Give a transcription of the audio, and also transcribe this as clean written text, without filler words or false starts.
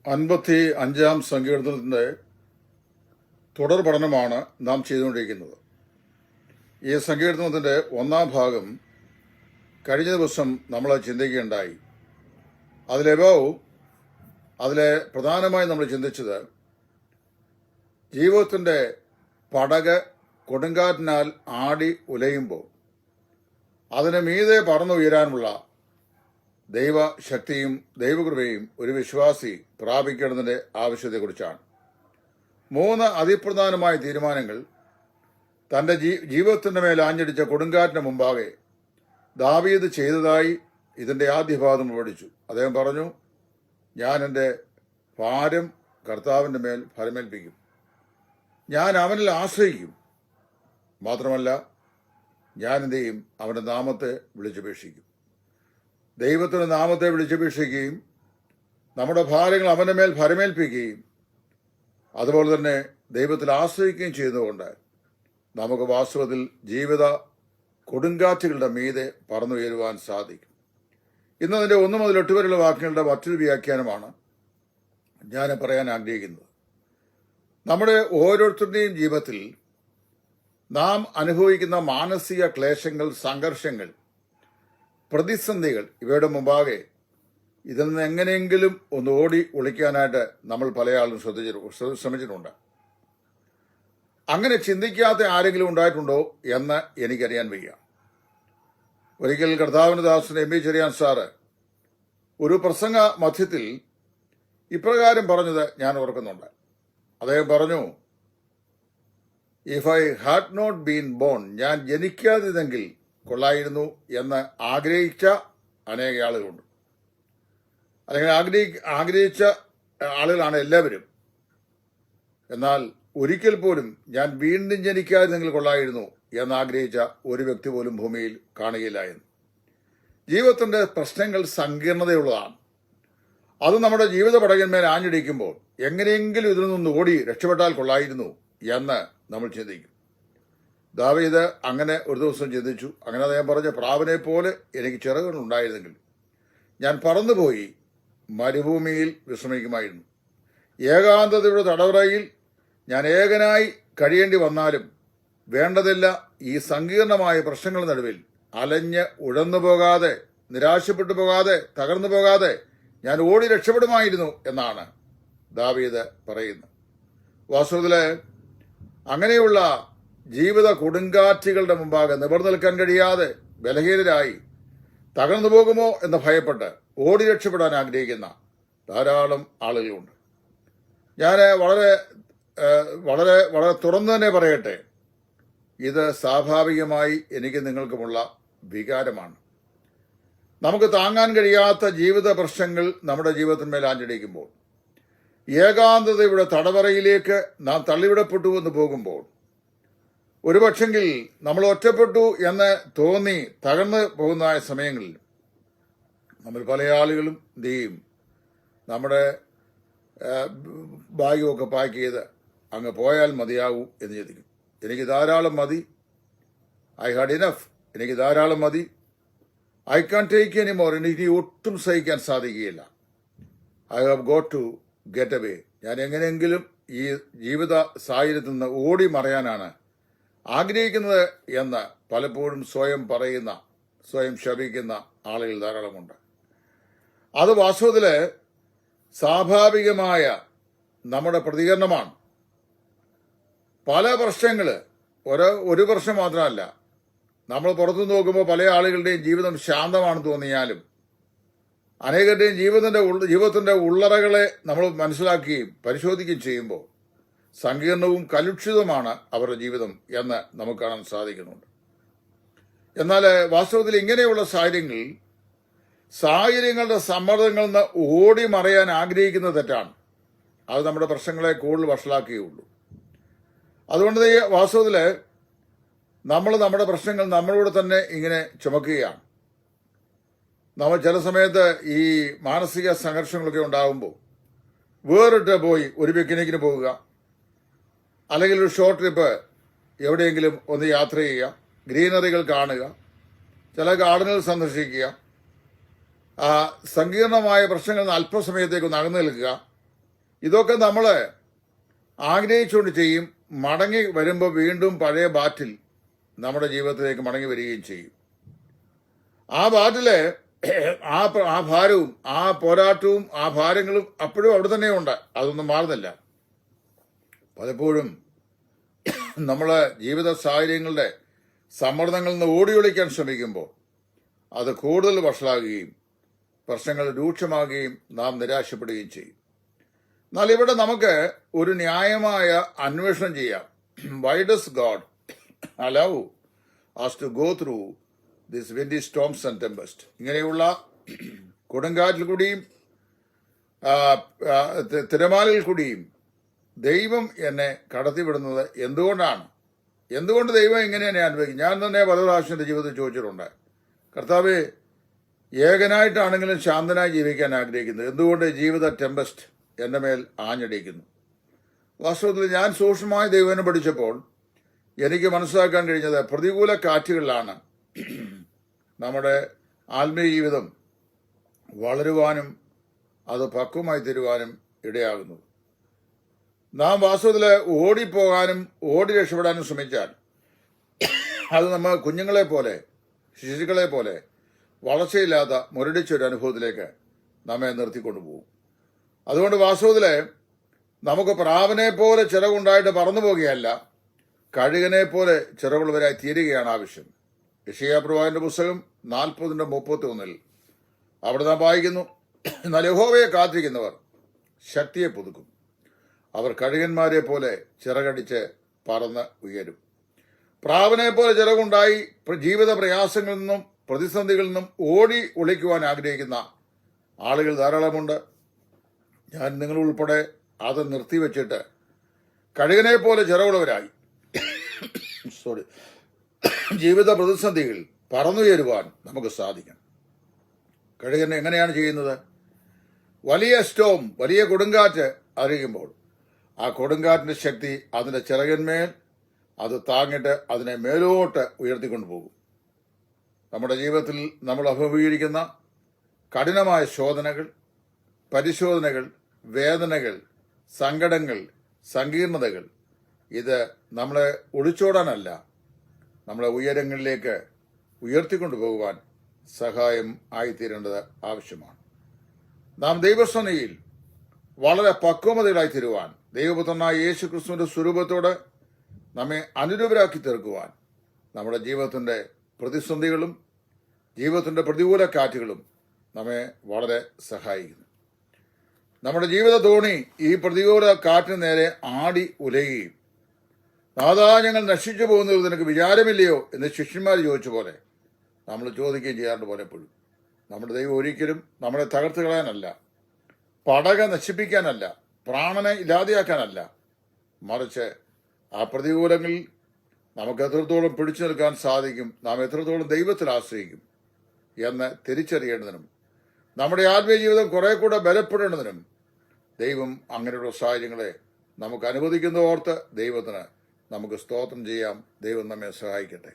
55-ാം സങ്കീർത്തനത്തിന്റെ തുടർ പഠനമാണ് നാം ചെയ്തുകൊണ്ടിരിക്കുന്നത്. ഈ സങ്കീർത്തനത്തിന്റെ 1-ാം ഭാഗം കഴിഞ്ഞ ദിവസം നമ്മൾ ചിന്തിക്കുകയുണ്ടായി. അതിലെ പ്രധാനമായി നമ്മൾ ചിന്തിച്ചത് ജീവിതത്തിന്റെ പടക് കൊടുങ്കാറ്റിനാൽ ആടി ഉലയുമ്പോൾ അതിന് മീതെ പറന്നുയരാനുള്ള ദൈവശക്തിയും ദൈവകൃപയും ഒരു വിശ്വാസി പ്രാപിക്കേണ്ടതിന്റെ ആവശ്യത്തെക്കുറിച്ചാണ്. 3 അതിപ്രധാനമായ തീരുമാനങ്ങൾ തന്റെ ജീവിതത്തിന്റെ മേൽ ആഞ്ഞടിച്ച കൊടുങ്കാറ്റിന് മുമ്പാകെ ദാവീദ് ചെയ്തതായി ഇതിന്റെ ആദ്യ ഭാഗം പഠിച്ചു. അദ്ദേഹം പറഞ്ഞു, ഞാൻ എൻ്റെ ഭാരം കർത്താവിന്റെ മേൽ ഫലമേൽപ്പിക്കും, ഞാൻ അവനിൽ ആശ്രയിക്കും, മാത്രമല്ല ഞാൻ എന്ത് ചെയ്യും, അവന്റെ നാമത്തെ വിളിച്ചപേക്ഷിക്കും. ദൈവത്തിന്റെ നാമത്തെ വിളിച്ചപേക്ഷിക്കുകയും നമ്മുടെ ഭാരങ്ങൾ അവന്റെ മേൽ ഫലമേൽപ്പിക്കുകയും അതുപോലെ തന്നെ ദൈവത്തിൽ ആശ്രയിക്കുകയും ചെയ്യുന്നതുകൊണ്ട് നമുക്ക് വാസ്തവത്തിൽ ജീവിത കൊടുങ്കാറ്റുകളുടെ മീതെ പറന്നുയരുവാൻ സാധിക്കും. ഇന്നതിന്റെ 1 മുതൽ 8 വരെയുള്ള വാക്യങ്ങളുടെ മറ്റൊരു വ്യാഖ്യാനമാണ് ഞാൻ പറയാൻ ആഗ്രഹിക്കുന്നത്. നമ്മുടെ ഓരോരുത്തരുടെയും ജീവിതത്തിൽ നാം അനുഭവിക്കുന്ന മാനസിക ക്ലേശങ്ങൾ, സംഘർഷങ്ങൾ, പ്രതിസന്ധികൾ, ഇവയുടെ മുമ്പാകെ ഇതിൽ നിന്ന് എങ്ങനെയെങ്കിലും ഒന്ന് ഓടി ഒളിക്കാനായിട്ട് നമ്മൾ പല ആളും ശ്രമിച്ചിട്ടുണ്ട്. അങ്ങനെ ചിന്തിക്കാത്ത ആരെങ്കിലും ഉണ്ടായിട്ടുണ്ടോ എന്ന് എനിക്കറിയാൻ വയ്യ. ഒരിക്കൽ കർത്താവിന്റെ ദാസൻ എം വി ചെറിയാൻ സാറ് ഒരു പ്രസംഗ മധ്യത്തിൽ ഇപ്രകാരം പറഞ്ഞത് ഞാൻ ഓർക്കുന്നുണ്ട്. അദ്ദേഹം പറഞ്ഞു, if I had not been born, ഞാൻ ജനിക്കാതിരുന്നെങ്കിൽ കൊള്ളായിരുന്നു എന്ന് ആഗ്രഹിച്ച അനേക ആളുകളുണ്ട്. അല്ലെങ്കിൽ ആഗ്രഹിച്ച ആളുകളാണ് എല്ലാവരും. എന്നാൽ ഒരിക്കൽ പോലും ഞാൻ വീണ്ടും ജനിക്കാതിരുന്നെങ്കിൽ കൊള്ളായിരുന്നു എന്നാഗ്രഹിച്ച ഒരു വ്യക്തി പോലും ഭൂമിയിൽ കാണുകയില്ല എന്ന്. ജീവിതത്തിന്റെ പ്രശ്നങ്ങൾ സങ്കീർണതയുള്ളതാണ്. അത് നമ്മുടെ ജീവിത പടകന്മേൽ ആഞ്ഞടിക്കുമ്പോൾ എങ്ങനെയെങ്കിലും ഇതിൽ നിന്ന് ഓടി രക്ഷപ്പെട്ടാൽ കൊള്ളായിരുന്നു എന്ന് നമ്മൾ ചിന്തിക്കും. ദാവീദ് അങ്ങനെ ഒരു ദിവസം ചിന്തിച്ചു. അങ്ങനെ അദ്ദേഹം പറഞ്ഞ, പ്രാവിനെ പോലെ എനിക്ക് ചിറകുകൾ ഉണ്ടായിരുന്നെങ്കിൽ ഞാൻ പറന്നുപോയി മരുഭൂമിയിൽ വിശ്രമിക്കുമായിരുന്നു. ഏകാന്തതയുടെ തടവറയിൽ ഞാൻ ഏകനായി കഴിയേണ്ടി വന്നാലും വേണ്ടതില്ല, ഈ സങ്കീർണമായ പ്രശ്നങ്ങളുടെ നടുവിൽ അലഞ്ഞ് ഉഴന്നു പോകാതെ, നിരാശപ്പെട്ടു പോകാതെ, തകർന്നു പോകാതെ ഞാൻ ഓടി രക്ഷപ്പെടുമായിരുന്നു എന്നാണ് ദാവീദ് പറയുന്നത്. വാസ്തവത്തില് അങ്ങനെയുള്ള ജീവിത കൊടുങ്കാറ്റുകളുടെ മുമ്പാകെ നിവർന്നു നിൽക്കാൻ കഴിയാതെ ബലഹീനരായി തകർന്നു പോകുമോ എന്ന് ഭയപ്പെട്ട് ഓടി രക്ഷപ്പെടാൻ ആഗ്രഹിക്കുന്ന ധാരാളം ആളുകളുണ്ട്. ഞാൻ വളരെ വളരെ വളരെ തുറന്നു തന്നെ പറയട്ടെ, ഇത് സ്വാഭാവികമായി എനിക്ക് നിങ്ങൾക്കുമുള്ള വികാരമാണ്. നമുക്ക് താങ്ങാൻ കഴിയാത്ത ജീവിത പ്രശ്നങ്ങൾ നമ്മുടെ ജീവിതത്തിന്മേൽ ആഞ്ഞടിക്കുമ്പോൾ, ഏകാന്തതയുടെ തടവറയിലേക്ക് നാം തള്ളിവിടപ്പെട്ടു എന്ന് പോകുമ്പോൾ, ഒരുപക്ഷെങ്കിൽ നമ്മൾ ഒറ്റപ്പെട്ടു എന്ന് തോന്നി തകർന്നു പോകുന്ന സമയങ്ങളിൽ നമ്മൾ പല ആളുകളും എന്ത് ചെയ്യും, നമ്മുടെ ബാഗുമൊക്കെ പാക്ക് ചെയ്ത് അങ്ങ് പോയാൽ മതിയാകൂ എന്ന് ചിന്തിക്കും. എനിക്ക് ധാരാളം മതി, ഐ ഹാഡ് ഇനഫ്, എനിക്ക് ധാരാളം മതി, I can take any more, എനിക്ക് ഒട്ടും സഹിക്കാൻ സാധിക്കുകയില്ല, I have got to get away, ഞാൻ എങ്ങനെയെങ്കിലും ഈ ജീവിത സാഹചര്യത്തിൽ നിന്ന് ഓടി മറയാനാണ് ആഗ്രഹിക്കുന്നത് എന്ന് പലപ്പോഴും സ്വയം പറയുന്ന, സ്വയം ശപിക്കുന്ന ആളുകൾ ധാരാളമുണ്ട്. അത് വാസ്തവത്തില് സ്വാഭാവികമായ നമ്മുടെ പ്രതികരണമാണ്. പല പ്രശ്നങ്ങള് ഒരു പ്രശ്നം മാത്രമല്ല, നമ്മൾ പുറത്തു നോക്കുമ്പോൾ പല ആളുകളുടെയും ജീവിതം ശാന്തമാണെന്ന് തോന്നിയാലും അനേകരുടെയും ജീവിതത്തിന്റെ ഉള്ളറകളെ നമ്മൾ മനസ്സിലാക്കുകയും പരിശോധിക്കുകയും ചെയ്യുമ്പോൾ സങ്കീർണവും കലുഷിതവുമാണ് അവരുടെ ജീവിതം എന്ന് നമുക്ക് കാണാൻ സാധിക്കുന്നുണ്ട്. എന്നാൽ വാസ്തവത്തിൽ ഇങ്ങനെയുള്ള സാഹചര്യങ്ങളുടെ സമ്മർദ്ദങ്ങളിൽ നിന്ന് ഓടി മറയാൻ ആഗ്രഹിക്കുന്നത് തെറ്റാണ്. അത് നമ്മുടെ പ്രശ്നങ്ങളെ കൂടുതൽ വഷളാക്കുകയുള്ളൂ. അതുകൊണ്ട് വാസ്തവത്തില് നമ്മൾ നമ്മുടെ പ്രശ്നങ്ങൾ നമ്മളോട് തന്നെ ഇങ്ങനെ ചുമക്കുകയാണ്. നമ്മൾ ചില സമയത്ത് ഈ മാനസിക സംഘർഷങ്ങളൊക്കെ ഉണ്ടാകുമ്പോൾ വേറിട്ട് പോയി ഒരു പിക്നിക്കിന് പോകുക, അല്ലെങ്കിൽ ഒരു ഷോർട്ട് ട്രിപ്പ് എവിടെയെങ്കിലും ഒന്ന് യാത്ര ചെയ്യുക, ഗ്രീനറികൾ കാണുക, ചില ഗാർഡനുകൾ സന്ദർശിക്കുക, സങ്കീർണമായ പ്രശ്നങ്ങളിൽ നിന്ന് അല്പസമയത്തേക്ക് ഒന്ന് അകന്നു നിൽക്കുക, ഇതൊക്കെ നമ്മൾ ആഗ്രഹിച്ചുകൊണ്ട് ചെയ്യും. മടങ്ങി വരുമ്പോൾ വീണ്ടും പഴയ ബാറ്റിൽ നമ്മുടെ ജീവിതത്തിലേക്ക് മടങ്ങി വരികയും ചെയ്യും. ആ ബാറ്റില് ആ ഭാരവും ആ പോരാട്ടവും ആ ഭാരങ്ങളും അപ്പോഴും അവിടെ തന്നെ ഉണ്ട്. അതൊന്നും മാറുന്നില്ല. പലപ്പോഴും നമ്മളെ ജീവിത സാഹചര്യങ്ങളുടെ സമ്മർദ്ദങ്ങളിൽ നിന്ന് ഓടി ഒളിക്കാൻ ശ്രമിക്കുമ്പോൾ അത് കൂടുതൽ വഷളാകുകയും പ്രശ്നങ്ങൾ രൂക്ഷമാകുകയും നാം നിരാശപ്പെടുകയും ചെയ്യും. എന്നാൽ ഇവിടെ നമുക്ക് ഒരു ന്യായമായ അന്വേഷണം ചെയ്യാം. Why does God allow us to go through this windy storms and tempest? ഇങ്ങനെയുള്ള കൊടുങ്കാറ്റിൽ കൂടിയും തിരമാലയിൽ കൂടിയും ദൈവം എന്നെ കടത്തിവിടുന്നത് എന്തുകൊണ്ടാണ്? എന്തുകൊണ്ട് ദൈവം ഇങ്ങനെ എന്നെ അനുഭവിക്കും? ഞാൻ തന്നെ പല പ്രാവശ്യം എൻ്റെ ജീവിതത്തിൽ ചോദിച്ചിട്ടുണ്ട്, കർത്താവേ, ഏകനായിട്ടാണെങ്കിലും ശാന്തനായി ജീവിക്കാൻ ആഗ്രഹിക്കുന്നത്, എന്തുകൊണ്ട് ജീവിത ടെമ്പസ്റ്റ് എൻ്റെ മേൽ ആഞ്ഞടിക്കുന്നു? വാസ്തവത്തിൽ ഞാൻ സൂക്ഷ്മമായി ദൈവനെ പഠിച്ചപ്പോൾ എനിക്ക് മനസ്സിലാക്കാൻ കഴിഞ്ഞത് പ്രതികൂല കാറ്റുകളിലാണ് നമ്മുടെ ആത്മീയ ജീവിതം വളരുവാനും അത് പക്വമായി തരുവാനും ഇടയാകുന്നത്. നാം വാസ്തവത്തിൽ ഓടിപ്പോകാനും ഓടി രക്ഷപ്പെടാനും ശ്രമിച്ചാൽ അത് നമ്മൾ കുഞ്ഞുങ്ങളെ പോലെ ശിശുക്കളെ പോലെ വളർച്ചയില്ലാത്ത മുരടിച്ചൊരു അനുഭവത്തിലേക്ക് നമ്മെ നിർത്തിക്കൊണ്ടുപോകും. അതുകൊണ്ട് വാസ്തവത്തിൽ നമുക്ക് പ്രാവിനെ പോലെ ചിറകുണ്ടായിട്ട് പറന്നു പോകുകയല്ല, കഴുകനെ പോലെ ചിറകുള്ളവരായി തീരുകയാണ് ആവശ്യം. യെശയ്യാപ്രവാചകന്റെ പുസ്തകം 40:31 അവിടെ നാം വായിക്കുന്നു, എന്നാൽ യഹോവയെ കാത്തിരിക്കുന്നവർ ശക്തിയെ പുതുക്കും, അവർ കഴുകന്മാരെ പോലെ ചിറകടിച്ച് പറന്ന് ഉയരും. പ്രാവിനെ പോലെ ചിറകുണ്ടായി ജീവിത പ്രയാസങ്ങളിൽ നിന്നും പ്രതിസന്ധികളിൽ നിന്നും ഓടി ഒളിക്കുവാൻ ആഗ്രഹിക്കുന്ന ആളുകൾ ധാരാളമുണ്ട്. ഞാൻ നിങ്ങളുൾപ്പെടെ അത് നിർത്തിവെച്ചിട്ട് കഴുകനെ പോലെ ചിറകുള്ളവരായി ജീവിത പ്രതിസന്ധികൾ പറന്നുയരുവാൻ നമുക്ക് സാധിക്കണം. കഴുകൻ എങ്ങനെയാണ് ചെയ്യുന്നത്? വലിയ സ്റ്റോം, വലിയ കൊടുങ്കാറ്റ് അറിയുമ്പോൾ ആ കൊടുങ്കാറ്റിന്റെ ശക്തി അതിന്റെ ചിറകന്മേൽ അത് താങ്ങിട്ട് അതിനെ മേലോട്ട് ഉയർത്തിക്കൊണ്ടുപോകും. നമ്മുടെ ജീവിതത്തിൽ നമ്മൾ അഭിമുഖീകരിക്കുന്ന കഠിനമായ ശോധനകൾ, പരിശോധനകൾ, വേദനകൾ, സങ്കടങ്ങൾ, സങ്കീർണതകൾ, ഇത് നമ്മളെ ഒളിച്ചോടാനല്ല, നമ്മളെ ഉയരങ്ങളിലേക്ക് ഉയർത്തിക്കൊണ്ടുപോകുവാൻ സഹായം ആയിത്തീരേണ്ടത് ആവശ്യമാണ്. നാം ദൈവസന്നിധിയിൽ വളരെ പക്വമതകളായി തീരുവാൻ, ദൈവപുത്രനായ യേശു ക്രിസ്തുവിന്റെ സ്വരൂപത്തോട് നമ്മെ അനുരൂപരാക്കി തീർക്കുവാൻ നമ്മുടെ ജീവിതത്തിന്റെ പ്രതിസന്ധികളും ജീവിതത്തിന്റെ പ്രതികൂല കാറ്റുകളും നമ്മെ വളരെ സഹായിക്കുന്നു. നമ്മുടെ ജീവിത തോണി ഈ പ്രതികൂല കാറ്റിന് നേരെ ആടി ഉലയുകയും, നാഥാ, ഞങ്ങൾ നശിച്ചു പോകുന്നത് നിനക്ക് വിചാരമില്ലയോ എന്ന് ശിഷ്യന്മാർ ചോദിച്ച പോലെ നമ്മൾ ചോദിക്കുകയും ചെയ്യാറുണ്ട് പലപ്പോഴും. നമ്മുടെ ദൈവം ഒരിക്കലും നമ്മളെ തകർത്ത് കളയാനല്ല, പടക നശിപ്പിക്കാനല്ല, പ്രാണനെ ഇല്ലാതെയാക്കാനല്ല, മറിച്ച് ആ പ്രതികൂലങ്ങളിൽ നമുക്ക് എത്രത്തോളം പിടിച്ചു നിൽക്കാൻ സാധിക്കും, നാം എത്രത്തോളം ദൈവത്തിൽ ആശ്രയിക്കും എന്ന് തിരിച്ചറിയേണ്ടതിനും നമ്മുടെ ആത്മീയ ജീവിതം കുറെ കൂടെ ബലപ്പെടേണ്ടതിനും ദൈവം അങ്ങനെയുള്ള സാഹചര്യങ്ങളെ നമുക്ക് അനുവദിക്കുന്ന ഓർത്ത് ദൈവത്തിന് നമുക്ക് സ്തോത്രം ചെയ്യാം. ദൈവം നമ്മെ സഹായിക്കട്ടെ.